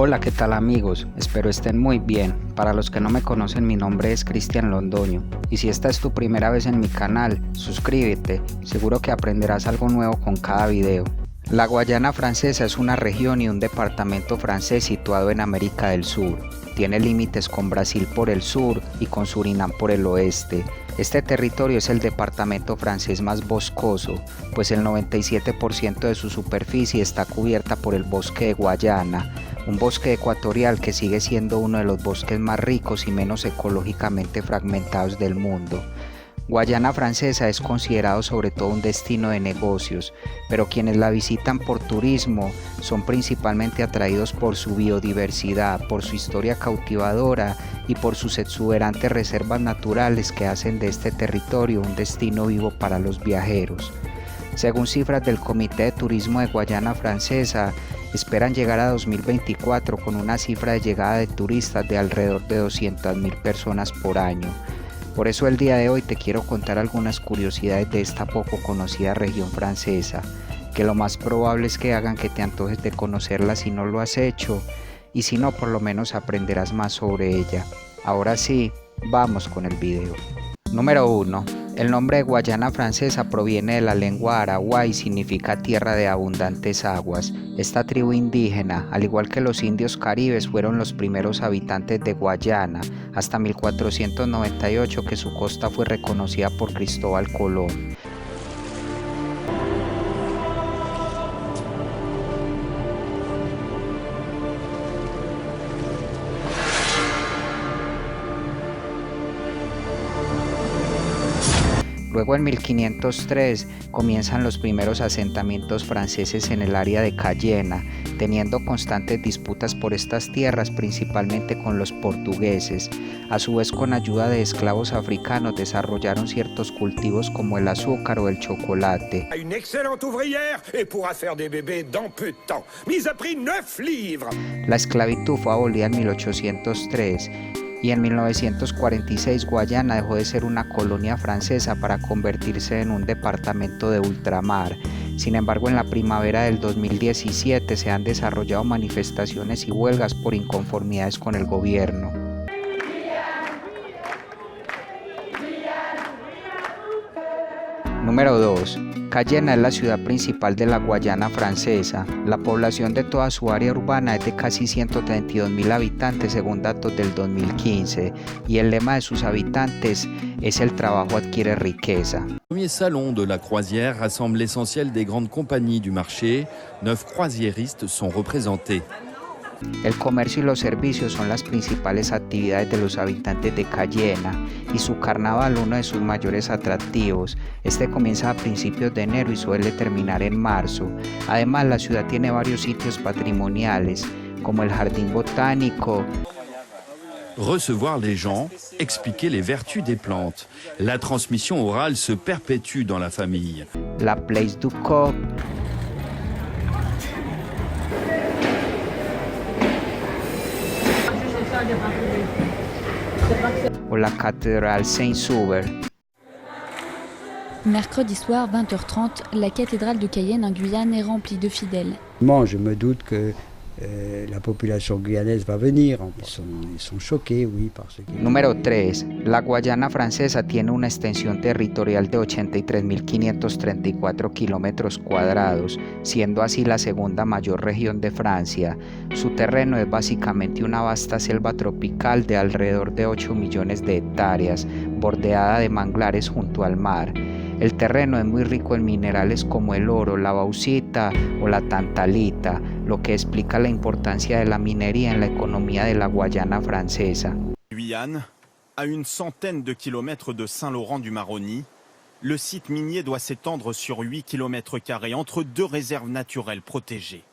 Hola, ¿qué tal amigos? Espero estén muy bien. Para los que no me conocen, mi nombre es Cristian Londoño y si esta es tu primera vez en mi canal, suscríbete, seguro que aprenderás algo nuevo con cada video. La Guayana Francesa es una región y un departamento francés situado en América del Sur. Tiene límites con Brasil por el sur y con Surinam por el oeste. Este territorio es el departamento francés más boscoso, pues el 97% de su superficie está cubierta por el bosque de Guayana, un bosque ecuatorial que sigue siendo uno de los bosques más ricos y menos ecológicamente fragmentados del mundo. Guayana Francesa es considerado sobre todo un destino de negocios, pero quienes la visitan por turismo son principalmente atraídos por su biodiversidad, por su historia cautivadora y por sus exuberantes reservas naturales que hacen de este territorio un destino vivo para los viajeros. Según cifras del Comité de Turismo de Guayana Francesa, esperan llegar a 2024 con una cifra de llegada de turistas de alrededor de 200.000 personas por año. Por eso el día de hoy te quiero contar algunas curiosidades de esta poco conocida región francesa, que lo más probable es que hagan que te antojes de conocerla si no lo has hecho, y si no, por lo menos aprenderás más sobre ella. Ahora sí, vamos con el video. Número 1. El nombre de Guayana Francesa proviene de la lengua arawá y significa tierra de abundantes aguas. Esta tribu indígena, al igual que los indios caribes, fueron los primeros habitantes de Guayana, hasta 1498 que su costa fue reconocida por Cristóbal Colón. Luego en 1503 comienzan los primeros asentamientos franceses en el área de Cayena, teniendo constantes disputas por estas tierras principalmente con los portugueses. A su vez, con ayuda de esclavos africanos desarrollaron ciertos cultivos como el azúcar o el chocolate. Une excellente ouvrière et pourra faire des bébés dans peu de temps. Mise à prix 9 livres. La esclavitud fue abolida en 1803. Y en 1946 Guayana dejó de ser una colonia francesa para convertirse en un departamento de ultramar. Sin embargo, en la primavera del 2017 se han desarrollado manifestaciones y huelgas por inconformidades con el gobierno. Número 2. Cayena es la ciudad principal de la Guayana Francesa. La población de toda su área urbana es de casi 132.000 habitantes según datos del 2015 y el lema de sus habitantes es el trabajo adquiere riqueza. Le premier salon de la croisière rassemble l'essentiel des grandes compagnies du marché. 9 croisiéristes sont représentés. El comercio y los servicios son las principales actividades de los habitantes de Cayena y su carnaval uno de sus mayores atractivos. Este comienza a principios de enero y suele terminar en marzo. Además, la ciudad tiene varios sitios patrimoniales como el Jardín Botánico. Recevoir les gens, expliquer les vertus des plantes. La transmission orale se perpétue dans la famille. La Place du Coq o la Cathédrale Saint-Sauveur. Mercredi soir, 20h30, la cathédrale de Cayenne en Guyane est remplie de fidèles. Je me doute que la population guyanaise va venir. Ils sont choqués, oui, parce que... Número 3. La Guayana Francesa tiene una extensión territorial de 83.534 kilómetros cuadrados, siendo así la segunda mayor región de Francia. Su terreno es básicamente una vasta selva tropical de alrededor de 8 millones de hectáreas, bordeada de manglares junto al mar. El terreno es muy rico en minerales como el oro, la bauxita o la tantalita, lo que explica la importancia de la minería en la economía de la Guayana Francesa. Guyane, à une centaine de kilomètres de Saint-Laurent-du-Maroni, le site minier doit s'étendre sur 8 km² entre deux réserves naturelles protégées.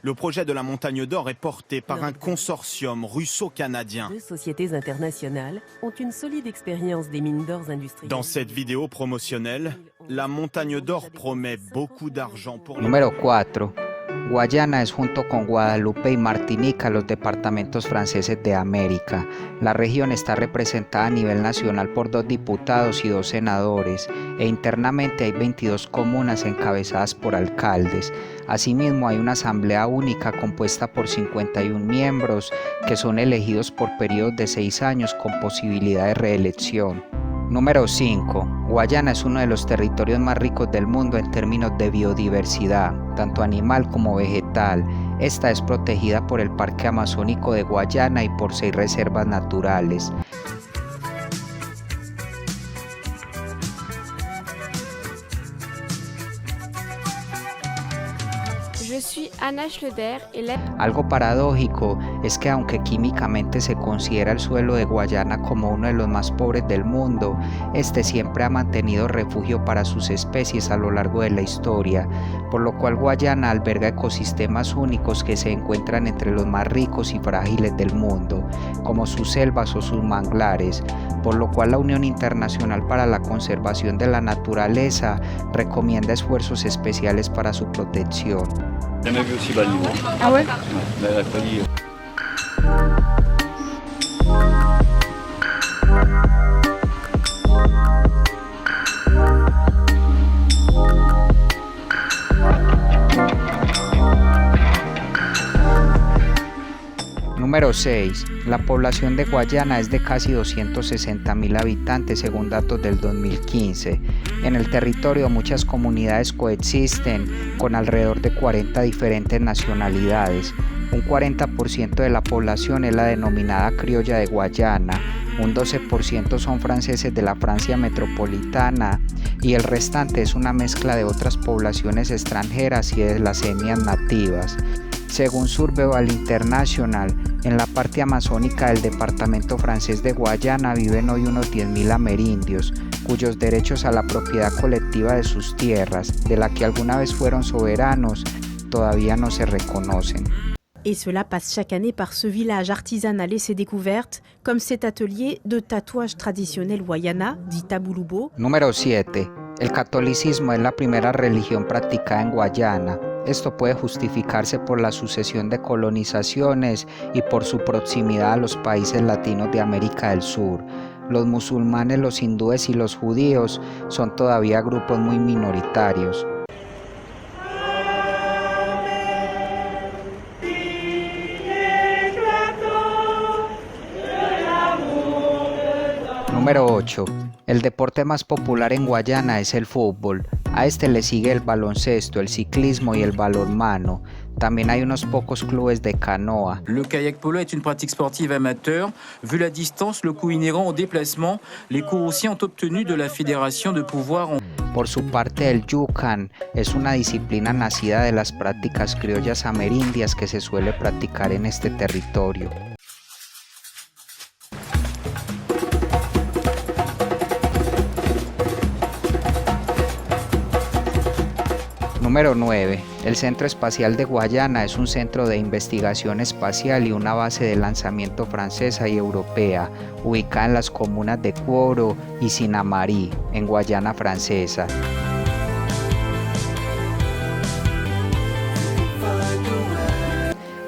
Le projet de la Montagne d'Or est porté par un consortium russo-canadien. Deux sociétés internationales ont une solide expérience des mines d'or industrielles. Dans cette vidéo promotionnelle, la Montagne d'Or promet beaucoup d'argent pour... Número 4. Guayana es junto con Guadalupe y Martinica los departamentos franceses de América. La región está representada a nivel nacional por 2 diputados y 2 senadores, e internamente hay 22 comunas encabezadas por alcaldes. Asimismo, hay una asamblea única compuesta por 51 miembros que son elegidos por periodos de 6 años con posibilidad de reelección. Número 5. Guayana es uno de los territorios más ricos del mundo en términos de biodiversidad, tanto animal como vegetal. Esta es protegida por el Parque Amazónico de Guayana y por 6 reservas naturales. Algo paradójico es que aunque químicamente se considera el suelo de Guayana como uno de los más pobres del mundo, este siempre ha mantenido refugio para sus especies a lo largo de la historia, por lo cual Guayana alberga ecosistemas únicos que se encuentran entre los más ricos y frágiles del mundo, como sus selvas o sus manglares, por lo cual la Unión Internacional para la Conservación de la Naturaleza recomienda esfuerzos especiales para su protección. Jamais vu aussi bas le niveau. Ah ouais? Ouais, la folie. Número 6. La población de Guayana es de casi 260.000 habitantes según datos del 2015. En el territorio muchas comunidades coexisten con alrededor de 40 diferentes nacionalidades. Un 40% de la población es la denominada criolla de Guayana, un 12% son franceses de la Francia metropolitana y el restante es una mezcla de otras poblaciones extranjeras y de las etnias nativas. Según Survival International, en la parte amazónica del departamento francés de Guayana viven hoy unos 10.000 amerindios, cuyos derechos a la propiedad colectiva de sus tierras, de la que alguna vez fueron soberanos, todavía no se reconocen. Et cela passe chaque année par ce village artisanal et ses découvertes, comme cet atelier de tatouage traditionnel Guayana, dit Tabulubo. Número 7. El catolicismo es la primera religión practicada en Guayana. Esto puede justificarse por la sucesión de colonizaciones y por su proximidad a los países latinos de América del Sur. Los musulmanes, los hindúes y los judíos son todavía grupos muy minoritarios. Número 8. El deporte más popular en Guayana es el fútbol. A este le sigue el baloncesto, el ciclismo y el balonmano. También hay unos pocos clubes de canoa. Le kayak polo est une pratique sportive amateur. Vu la distance, le coût inhérent au déplacement, les coursiers ont obtenu de la fédération de pouvoir... Por su parte, el yucan es una disciplina nacida de las prácticas criollas amerindias que se suele practicar en este territorio. Número 9. El Centro Espacial de Guayana es un centro de investigación espacial y una base de lanzamiento francesa y europea, ubicada en las comunas de Cuoro y Sinamarí, en Guayana Francesa.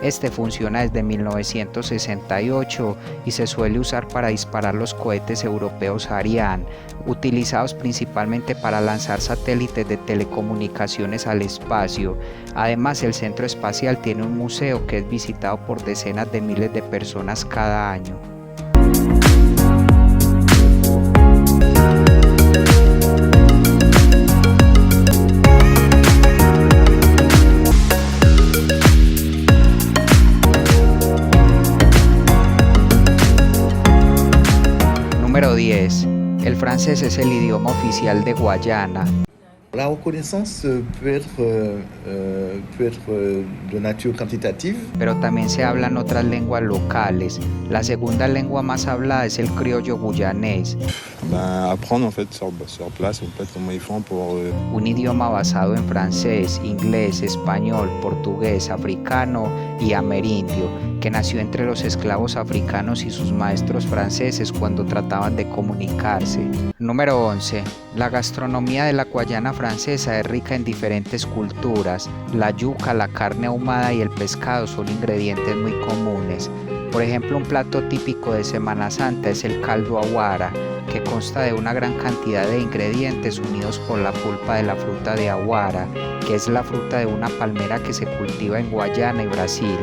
Este funciona desde 1968 y se suele usar para disparar los cohetes europeos Ariane, utilizados principalmente para lanzar satélites de telecomunicaciones al espacio. Además, el centro espacial tiene un museo que es visitado por decenas de miles de personas cada año. Número 10. El francés es el idioma oficial de Guayana. La reconnaissance peut être de nature quantitative. Pero también se hablan otras lenguas locales. La segunda lengua más hablada es el criollo guyanés. Apprendre en fait sur place en fait comment ils font pour Un idioma basado en francés, inglés, español, portugués, africano y amerindio, que nació entre los esclavos africanos y sus maestros franceses cuando trataban de comunicarse. Número 11. La gastronomía de la Guayana francesa es rica en diferentes culturas. La yuca, la carne ahumada y el pescado son ingredientes muy comunes. Por ejemplo, un plato típico de Semana Santa es el caldo aguara, que consta de una gran cantidad de ingredientes unidos por la pulpa de la fruta de aguara, que es la fruta de una palmera que se cultiva en Guayana y Brasil.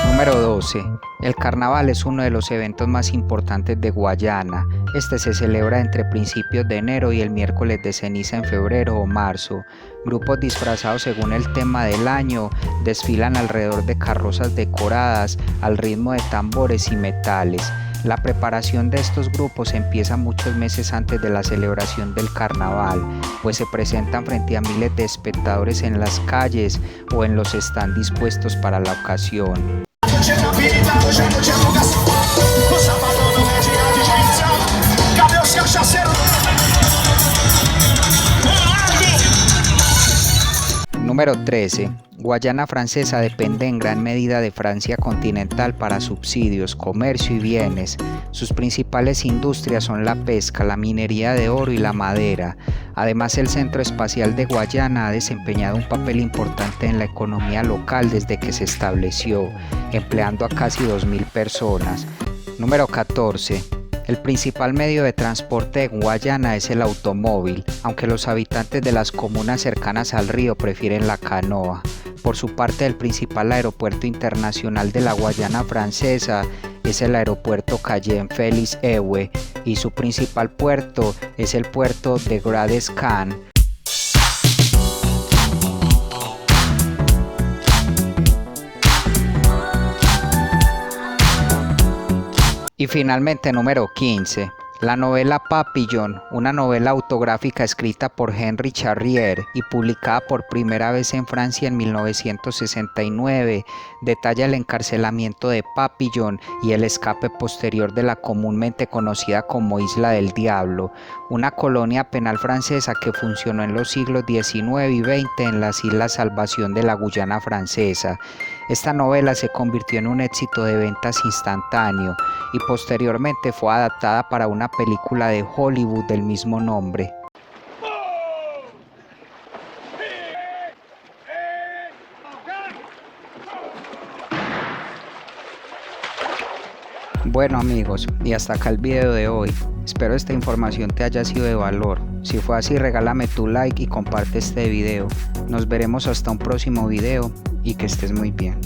Número 12. El carnaval es uno de los eventos más importantes de Guayana. Este se celebra entre principios de enero y el miércoles de ceniza en febrero o marzo. Grupos disfrazados según el tema del año desfilan alrededor de carrozas decoradas al ritmo de tambores y metales. La preparación de estos grupos empieza muchos meses antes de la celebración del carnaval, pues se presentan frente a miles de espectadores en las calles o en los stands dispuestos para la ocasión. Número 13. Guayana francesa depende en gran medida de Francia continental para subsidios, comercio y bienes. Sus principales industrias son la pesca, la minería de oro y la madera. Además, el Centro Espacial de Guayana ha desempeñado un papel importante en la economía local desde que se estableció, empleando a casi 2.000 personas. Número 14. El principal medio de transporte de Guayana es el automóvil, aunque los habitantes de las comunas cercanas al río prefieren la canoa. Por su parte, el principal aeropuerto internacional de la Guayana francesa es el aeropuerto Cayenne-Félix-Héroué y su principal puerto es el puerto de Gradescan. Y finalmente, número 15. La novela Papillon, una novela autográfica escrita por Henri Charrier y publicada por primera vez en Francia en 1969, detalla el encarcelamiento de Papillon y el escape posterior de la comúnmente conocida como Isla del Diablo, una colonia penal francesa que funcionó en los siglos XIX y XX en las Islas Salvación de la Guyana francesa. Esta novela se convirtió en un éxito de ventas instantáneo y posteriormente fue adaptada para una película de Hollywood del mismo nombre. Bueno amigos, y hasta acá el video de hoy. Espero esta información te haya sido de valor. Si fue así, regálame tu like y comparte este video. Nos veremos hasta un próximo video y que estés muy bien.